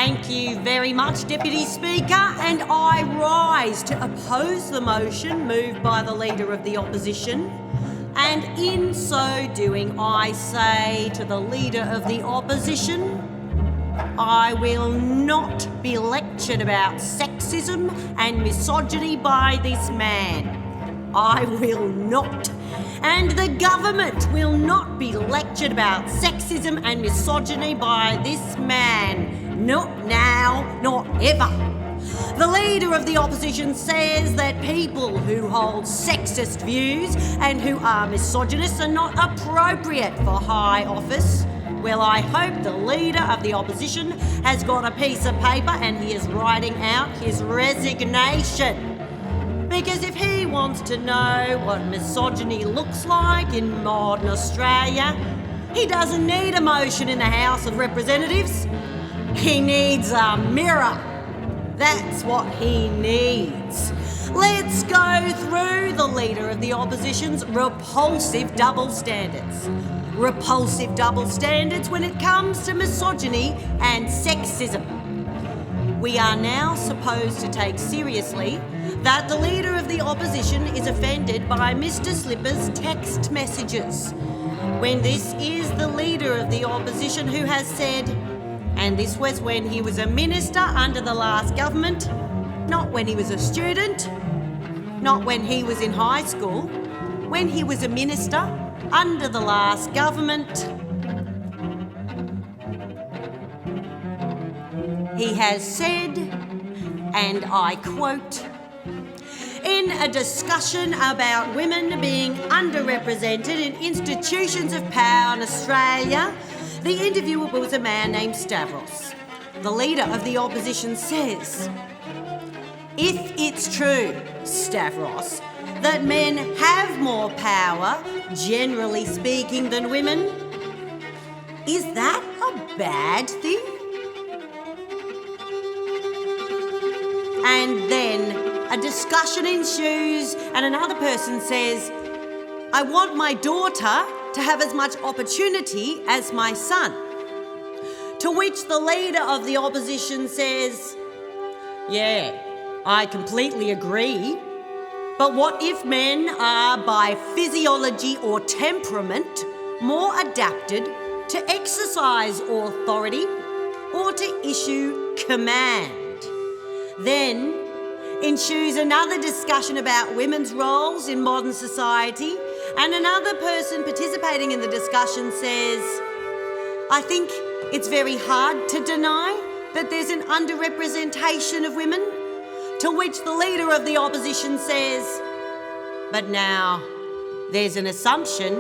Thank you very much, Deputy Speaker, and I rise to oppose the motion moved by the Leader of the Opposition. And in so doing, I say to the Leader of the Opposition, I will not be lectured about sexism and misogyny by this man. I will not. And the government will not be lectured about sexism and misogyny by this man. Not now, not ever. The Leader of the Opposition says that people who hold sexist views and who are misogynists are not appropriate for high office. Well, I hope the Leader of the Opposition has got a piece of paper and he is writing out his resignation. Because if he wants to know what misogyny looks like in modern Australia, he doesn't need a motion in the House of Representatives. He needs a mirror. That's what he needs. Let's go through the Leader of the Opposition's repulsive double standards. Repulsive double standards when it comes to misogyny and sexism. We are now supposed to take seriously that the Leader of the Opposition is offended by Mr. Slipper's text messages, when this is the Leader of the Opposition who has said, and this was when he was a minister under the last government, not when he was a student, not when he was in high school, when he was a minister under the last government. He has said, and I quote, in a discussion about women being underrepresented in institutions of power in Australia, the interviewer was a man named Stavros. The Leader of the Opposition says, if it's true, Stavros, that men have more power, generally speaking, than women, is that a bad thing? And then a discussion ensues and another person says, I want my daughter to have as much opportunity as my son. To which the Leader of the Opposition says, yeah, I completely agree. But what if men are by physiology or temperament more adapted to exercise authority or to issue command? Then ensues another discussion about women's roles in modern society, and another person participating in the discussion says, I think it's very hard to deny that there's an underrepresentation of women. To which the Leader of the Opposition says, but now there's an assumption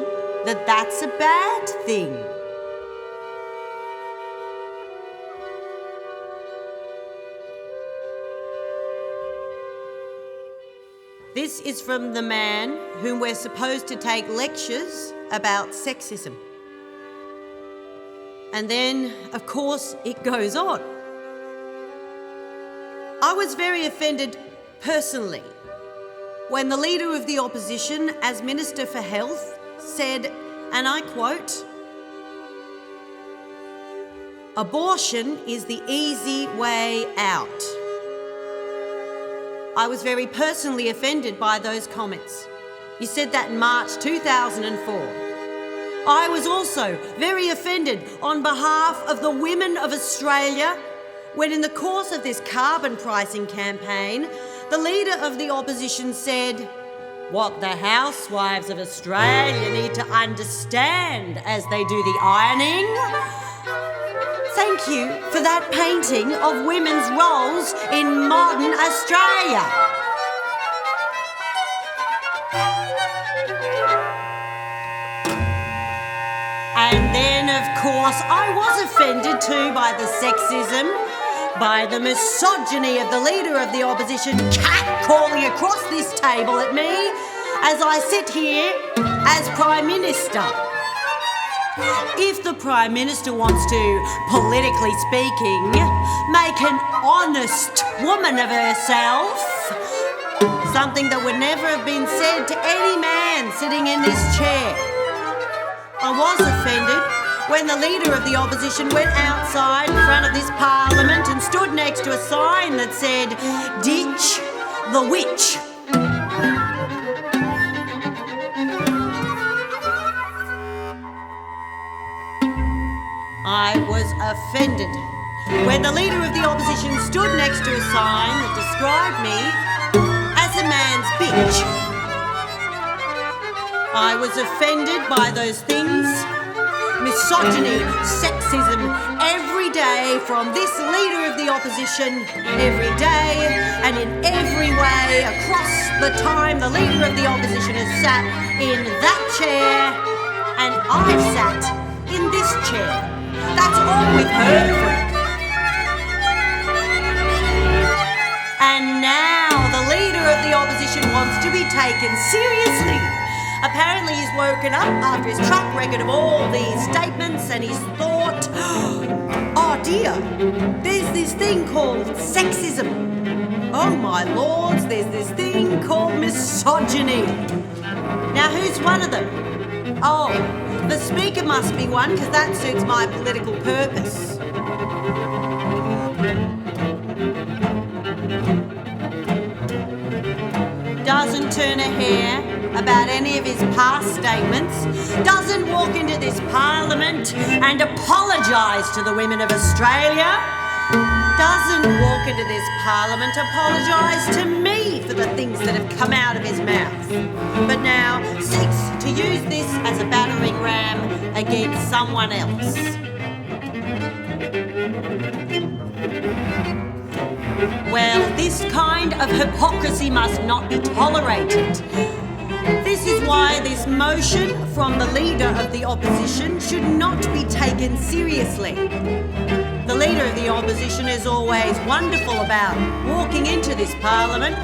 that that's a bad thing. This is from the man whom we're supposed to take lectures about sexism. And then, of course, it goes on. I was very offended personally when the Leader of the Opposition, as Minister for Health, said, and I quote, abortion is the easy way out. I was very personally offended by those comments. You said that in March 2004. I was also very offended on behalf of the women of Australia when in the course of this carbon pricing campaign, the Leader of the Opposition said, what the housewives of Australia need to understand as they do the ironing. Thank you for that painting of women's roles in modern Australia. And then, of course, I was offended too by the sexism, by the misogyny of the Leader of the Opposition catcalling across this table at me as I sit here as Prime Minister. If the Prime Minister wants to, politically speaking, make an honest woman of herself, something that would never have been said to any man sitting in this chair, I was offended when the leader of the opposition went outside in front of this parliament and stood next to a sign that said, "Ditch the witch." I was offended when the leader of the opposition stood next to a sign that described me as a man's bitch. I was offended by those things. Misogyny, sexism, every day from this leader of the opposition, every day and in every way across the time the leader of the opposition has sat in that chair and I've sat in this chair. That's all we've heard from. And now the leader of the opposition wants to be taken seriously. Apparently he's woken up after his track record of all these statements and he's thought, oh dear, there's this thing called sexism. Oh my lords, there's this thing called misogyny. Now who's one of them? Oh, the speaker must be one because that suits my political purpose. Doesn't turn a hair about any of his past statements, doesn't walk into this parliament and apologise to the women of Australia, doesn't walk into this parliament apologise to me for the things that have come out of his mouth, but now seeks to use this as a battering ram against someone else. Well, this kind of hypocrisy must not be tolerated. This is why this motion from the leader of the opposition should not be taken seriously. The leader of the opposition is always wonderful about walking into this parliament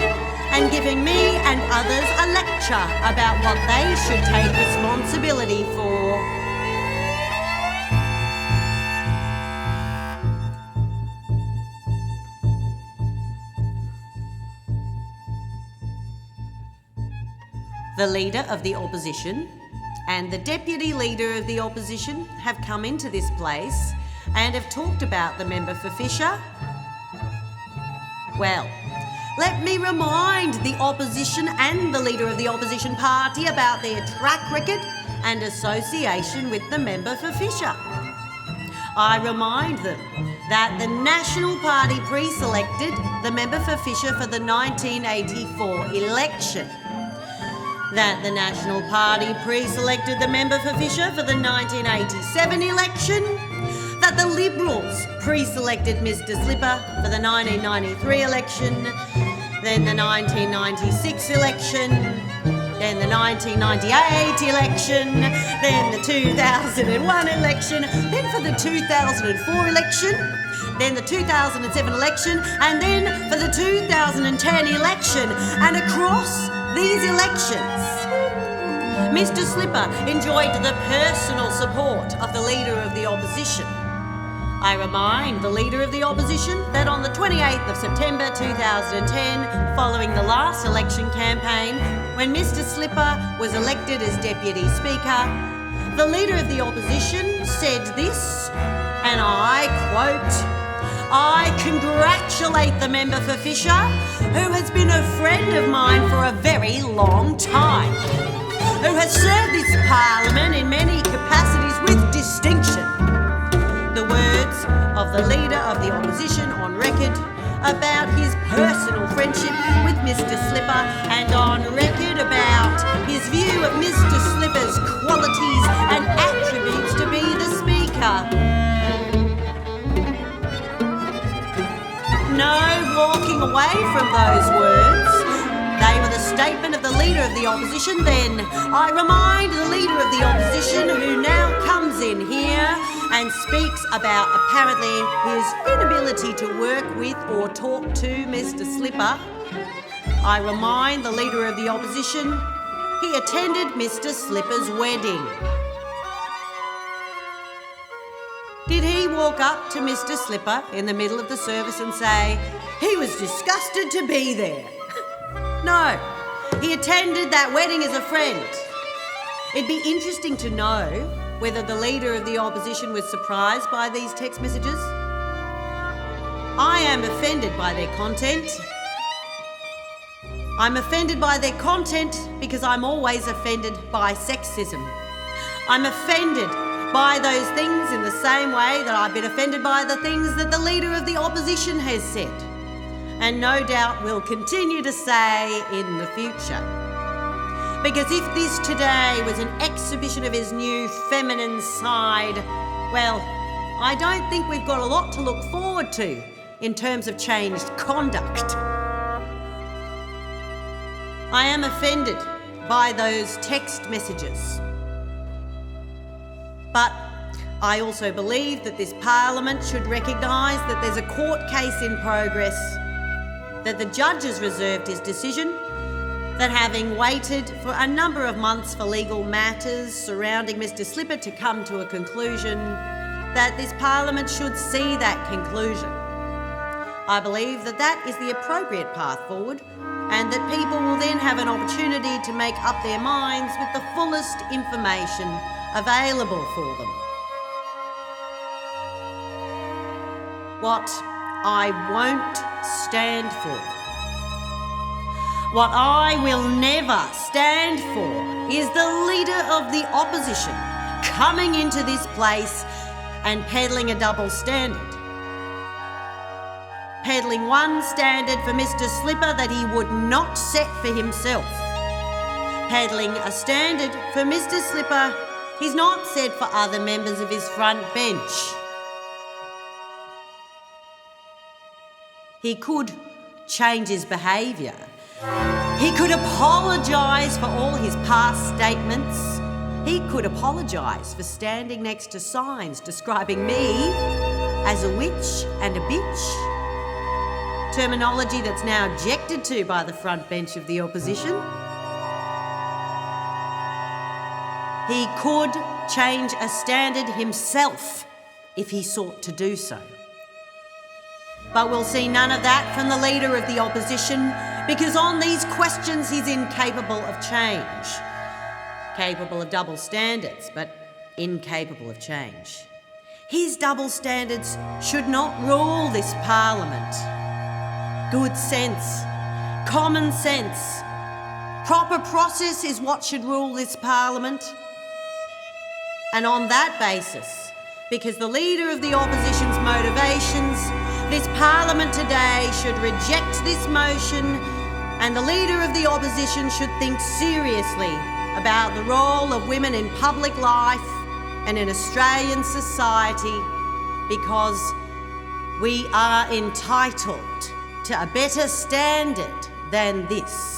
and giving me and others a lecture about what they should take responsibility for. The leader of the opposition and the deputy leader of the opposition have come into this place and have talked about the member for Fisher. Well, let me remind the opposition and the leader of the opposition party about their track record and association with the member for Fisher. I remind them that the National Party pre-selected the member for Fisher for the 1984 election. That the National Party pre-selected the member for Fisher for the 1987 election, that the Liberals pre-selected Mr Slipper for the 1993 election, then the 1996 election, then the 1998 election, then the 2001 election, then for the 2004 election, then the 2007 election, and then for the 2010 election. And across these elections, Mr Slipper enjoyed the personal support of the leader of the opposition. I remind the leader of the opposition that on the 28th of September 2010, following the last election campaign, when Mr Slipper was elected as Deputy Speaker, the leader of the opposition said this, and I quote, "I congratulate the member for Fisher, who has been a friend of mine for a very long time, who has served this parliament in many capacities with distinction." The words of the leader of the opposition on record about his personal friendship with Mr Slipper and on record about his view of Mr Slipper's qualities and attributes to be the Speaker. No walking away from those words. They were the statement of the leader of the opposition then. I remind the leader of the opposition, who now comes in here and speaks about apparently his inability to work with or talk to Mr Slipper. I remind the leader of the opposition he attended Mr Slipper's wedding. Did he walk up to Mr Slipper in the middle of the service and say he was disgusted to be there? No, he attended that wedding as a friend. It'd be interesting to know whether the Leader of the Opposition was surprised by these text messages. I am offended by their content. I'm offended by their content because I'm always offended by sexism. I'm offended by those things in the same way that I've been offended by the things that the Leader of the Opposition has said, and no doubt will continue to say in the future. Because if this today was an exhibition of his new feminine side, well, I don't think we've got a lot to look forward to in terms of changed conduct. I am offended by those text messages. But I also believe that this Parliament should recognise that there's a court case in progress, that the judge has reserved his decision, that having waited for a number of months for legal matters surrounding Mr Slipper to come to a conclusion, that this Parliament should see that conclusion. I believe that that is the appropriate path forward, and that people will then have an opportunity to make up their minds with the fullest information available for them. What I won't stand for, what I will never stand for, is the Leader of the Opposition coming into this place and peddling a double standard. Peddling one standard for Mr Slipper that he would not set for himself. Peddling a standard for Mr Slipper he's not set for other members of his front bench. He could change his behaviour. He could apologise for all his past statements. He could apologise for standing next to signs describing me as a witch and a bitch. Terminology that's now objected to by the front bench of the opposition. He could change a standard himself if he sought to do so. But we'll see none of that from the Leader of the Opposition, because on these questions he's incapable of change. Capable of double standards, but incapable of change. His double standards should not rule this Parliament. Good sense, common sense, proper process is what should rule this Parliament. And on that basis, because the Leader of the Opposition's motivations, this Parliament today should reject this motion, and the Leader of the Opposition should think seriously about the role of women in public life and in Australian society, because we are entitled to a better standard than this.